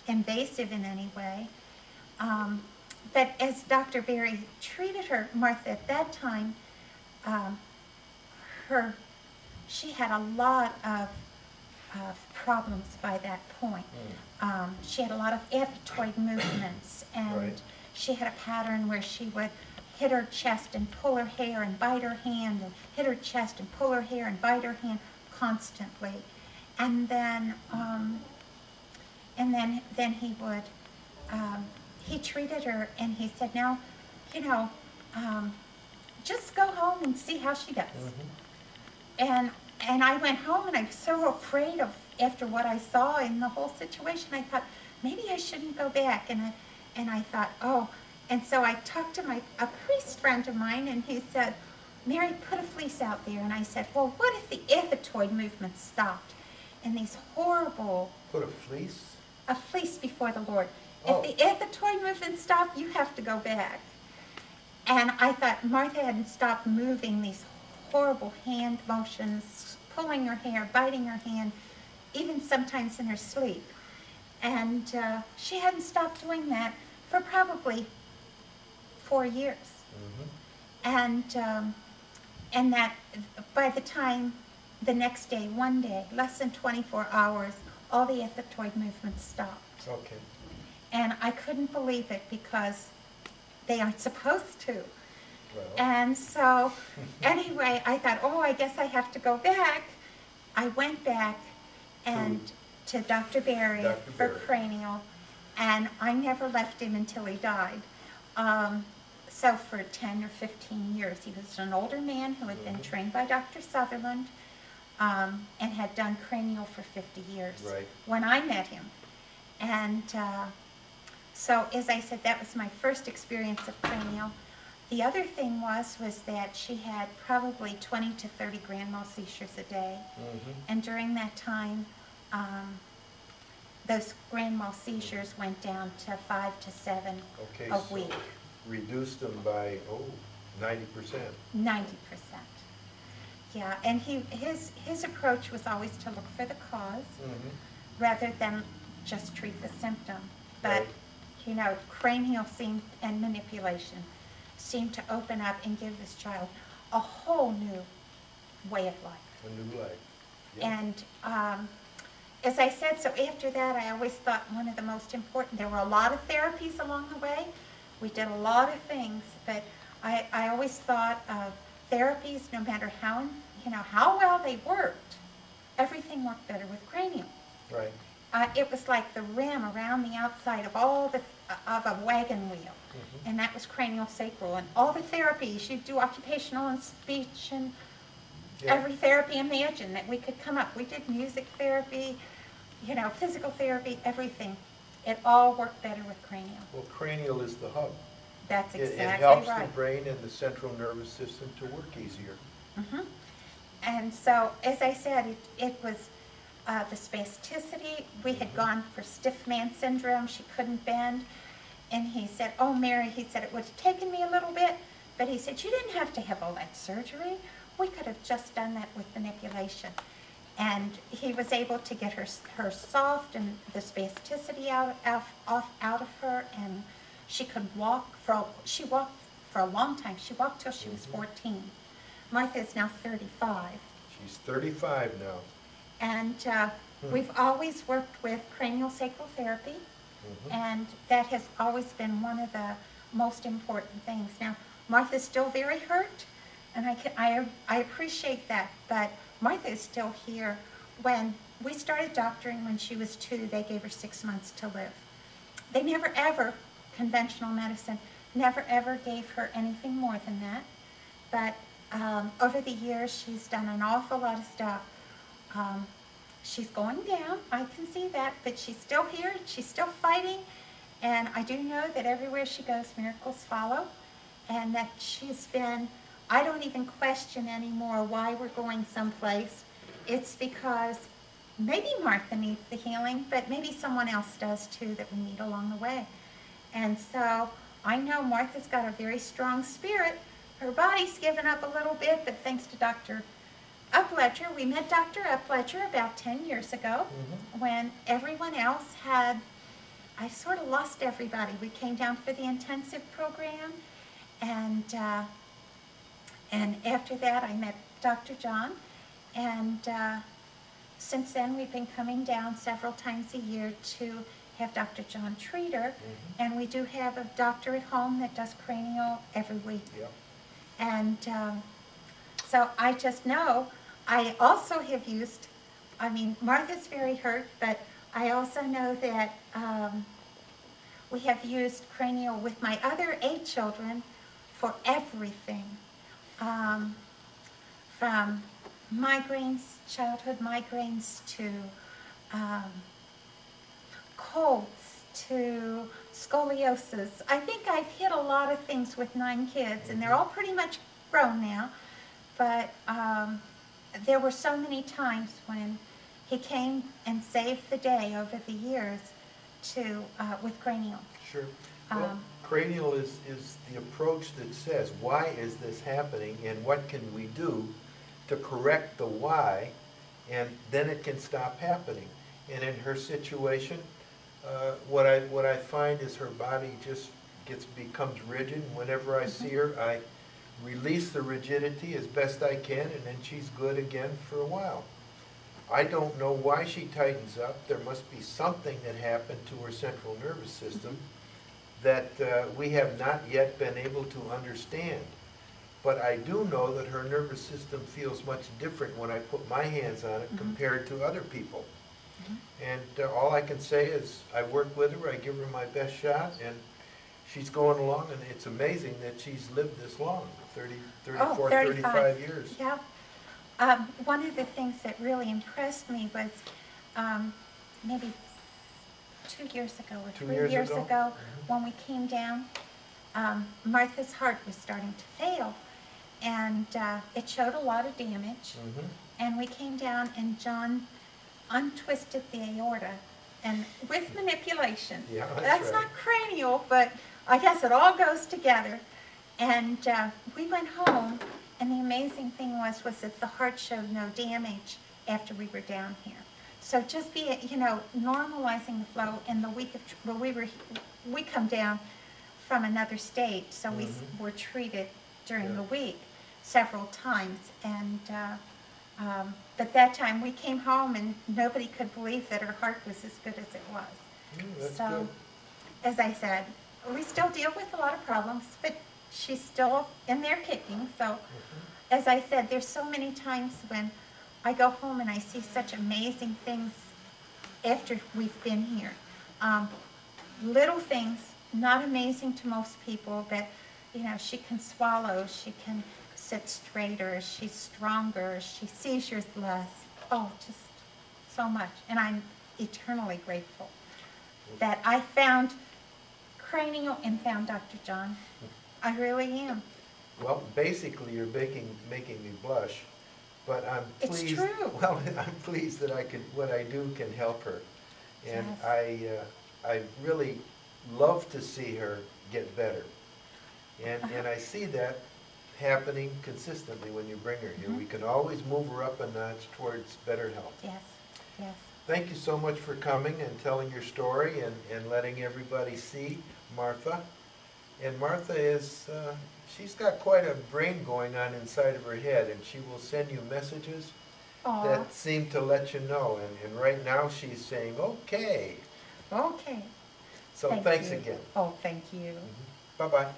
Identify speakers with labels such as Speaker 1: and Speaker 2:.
Speaker 1: invasive in any way. But as Dr. Berry treated her, Martha at that time, um, her she had a lot of problems by that point. She had a lot of ephatoid movements, and
Speaker 2: Right.
Speaker 1: she had a pattern where she would hit her chest and pull her hair and bite her hand, and hit her chest and pull her hair and bite her hand constantly. And then he would he treated her, and he said, now, you know, just go home and see how she does. And I went home, and I was so afraid of, after what I saw in the whole situation, I thought, maybe I shouldn't go back. And I thought, oh. And so I talked to a priest friend of mine, and he said, Mary, put a fleece out there. And I said, well, what if the ephatoid movement stopped? And these horrible...
Speaker 2: Put a fleece?
Speaker 1: A fleece before the Lord.
Speaker 2: Oh.
Speaker 1: If the ephatoid movement stopped, you have to go back. And I thought Martha hadn't stopped moving these horrible hand motions, pulling her hair, biting her hand, even sometimes in her sleep. And she hadn't stopped doing that for probably 4 years. And that by the time the next day, one day, less than 24 hours, all the ephatoid movements stopped.
Speaker 2: Okay.
Speaker 1: And I couldn't believe it, because they aren't supposed to.
Speaker 2: Well.
Speaker 1: And so, anyway, I thought, oh, I guess I have to go back. I went back and to Dr. Berry for cranial, and I never left him until he died. So for 10 or 15 years, he was an older man who had been trained by Dr. Sutherland, and had done cranial for 50 years when I met him. And so, as I said, that was my first experience of cranial. The other thing was that she had probably 20 to 30 grand mal seizures a day. And during that time, those grand mal seizures went down to 5 to 7 a week.
Speaker 2: Reduced them by, 90%.
Speaker 1: 90%. Yeah, and his approach was always to look for the cause rather than just treat the symptom. But, you know, cranial and manipulation seemed to open up and give this child a whole new way of life.
Speaker 2: A new life. Yeah.
Speaker 1: And as I said, so after that, I always thought one of the most important, there were a lot of therapies along the way. We did a lot of things, but I always thought of therapies, no matter how well they worked, everything worked better with cranial.
Speaker 2: Right.
Speaker 1: It was like the rim around the outside of of a wagon wheel, and that was cranial sacral. And all the therapies, you do occupational and speech and every therapy imagine that we could come up. We did music therapy, you know, physical therapy, everything. It all worked better with cranial.
Speaker 2: Well, cranial is the hub.
Speaker 1: That's exactly right.
Speaker 2: It helps the brain and the central nervous system to work easier.
Speaker 1: And so, as I said, it was the spasticity. We had gone for stiff man syndrome. She couldn't bend. And he said, oh, Mary, he said, it would have taken me a little bit, but he said, you didn't have to have all that surgery. We could have just done that with manipulation. And he was able to get her soft and the spasticity out of her, and she could walk. She walked for a long time. She walked till she was 14. Martha is now 35.
Speaker 2: She's 35 now.
Speaker 1: And we've always worked with cranial sacral therapy, and that has always been one of the most important things. Now, Martha's still very hurt, and I appreciate that, but Martha is still here. When we started doctoring when she was 2, they gave her 6 months to live. They never ever, conventional medicine, never ever gave her anything more than that. But over the years, she's done an awful lot of stuff. She's going down, I can see that, but she's still here, she's still fighting, and I do know that everywhere she goes, miracles follow, and that she's been, I don't even question anymore why we're going someplace. It's because maybe Martha needs the healing, but maybe someone else does too that we meet along the way. And so I know Martha's got a very strong spirit. Her body's given up a little bit, but thanks to Dr. UPLEDGER, we met Dr. UPLEDGER about 10 years ago when everyone else had I sort of lost everybody. We came down for the intensive program, and after that I met Dr. John, and since then we've been coming down several times a year to have Dr. John treat her, and we do have a doctor at home that does cranial every week.
Speaker 2: Yep.
Speaker 1: And so I just know, I also have used, I mean, Martha's very hurt, but I also know that we have used cranial with my other 8 children for everything. From migraines, childhood migraines, to colds, to scoliosis. I think I've hit a lot of things with 9 kids, and they're all pretty much grown now. But there were so many times when he came and saved the day over the years to with cranial.
Speaker 2: Sure. Well, cranial is the approach that says, why is this happening and what can we do to correct the why, and then it can stop happening. And in her situation, what I find is her body just becomes rigid, and whenever I see her, I release the rigidity as best I can, and then she's good again for a while. I don't know why she tightens up. There must be something that happened to her central nervous system that we have not yet been able to understand. But I do know that her nervous system feels much different when I put my hands on it compared to other people. And all I can say is I work with her, I give her my best shot, and she's going along, and it's amazing that she's lived this long, 34, 35 years.
Speaker 1: Yeah. One of the things that really impressed me was maybe 2 years ago or 3 years ago when we came down, Martha's heart was starting to fail, and it showed a lot of damage. And we came down, and John untwisted the aorta, and with manipulation.
Speaker 2: Yeah,
Speaker 1: that's
Speaker 2: right.
Speaker 1: not cranial, but I guess it all goes together. And we went home, and the amazing thing was that the heart showed no damage after we were down here. So just be, normalizing the flow in the week of, we come down from another state, so we were treated during the week several times, and but that time we came home and nobody could believe that her heart was as good as it was.
Speaker 2: That's
Speaker 1: So,
Speaker 2: good.
Speaker 1: as I said, we still deal with a lot of problems, but she's still in there kicking. So, as I said, there's so many times when I go home and I see such amazing things after we've been here. Little things, not amazing to most people, but she can swallow, she can sit straighter, she's stronger, she seizures less. Oh, just so much. And I'm eternally grateful that I found cranial and found Dr. John. I really am.
Speaker 2: Well, basically, you're making me blush, but I'm pleased.
Speaker 1: It's true.
Speaker 2: Well, I'm pleased that what I do can help her, and
Speaker 1: Yes.
Speaker 2: I really love to see her get better, and I see that happening consistently when you bring her here. We can always move her up a notch towards better health.
Speaker 1: Yes, yes.
Speaker 2: Thank you so much for coming and telling your story and letting everybody see Martha. And Martha is, she's got quite a brain going on inside of her head, and she will send you messages
Speaker 1: Aw.
Speaker 2: that seem to let you know. And right now she's saying, okay.
Speaker 1: Okay.
Speaker 2: So
Speaker 1: Thank
Speaker 2: thanks
Speaker 1: you.
Speaker 2: again.
Speaker 1: Oh, thank you.
Speaker 2: Bye-bye.